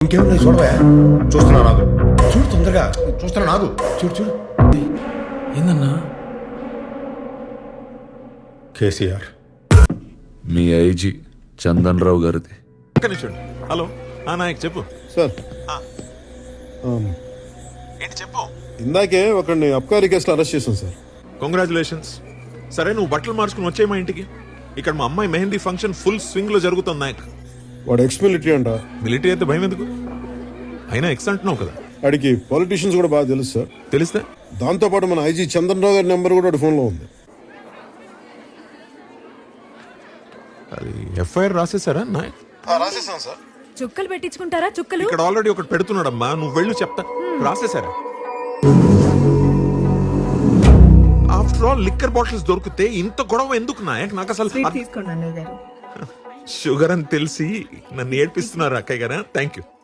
ఇంకేమన్నా చూడవా? చూస్తున్నా నాగు, చూడు తొందరగా చూస్తున్నా నాగు, చూడు చూడు. ఏందన్నా? కేసీఆర్ మీ ఐజీ చందన్ రావు గారిది. హలో నాయక్ చెప్పు సార్ ఏంటి చెప్పు. ఇందాకే ఒకరిని అబ్కారీ కేసులో అరెస్ట్ చేశాం సార్. కంగ్రాచులేషన్స్. సరే నువ్వు బట్టలు మార్చుకుని వచ్చే మా ఇంటికి. ఇక్కడ మా అమ్మాయి మెహందీ ఫంక్షన్ ఫుల్ స్వింగ్ లో జరుగుతుంది నాయక్. వాడు ఎక్స్ మిలిటరీ అంట. మిలిటరీ అయితే భయం ఎందుకు? అయినా ఎక్స్ అంటున్నావు కదా. వాడికి పాలిటీషియన్స్ కూడా బాగా తెలుసు సార్. తెలిస్తే దాంతోపాటు మన ఐజీ చంద్రరావు గారి నెంబర్ కూడా వాడి ఫోన్లో ఉంది. అది ఎఫ్ఐఆర్ రాసేసారా నాయక్? రాసేసాం సార్. చుక్కలు పెట్టించుకుంటారా? చుక్కలు ఇక్కడ ఆల్రెడీ ఒకటి పెడుతున్నాడమ్మా, నువ్వు వెళ్ళు చెప్తా. రాసేసారా? ఆఫ్టర్ ఆల్ లిక్కర్ బాటిల్స్ దొరికితే ఇంత గొడవ ఎందుకు నాయక్? నాకు అసలు తీసుకోండి అన్నయ్య గారు. షుగర్ అని తెలిసి నన్ను ఏడ్పిస్తున్నారు అక్కయ్య గారా. Thank you.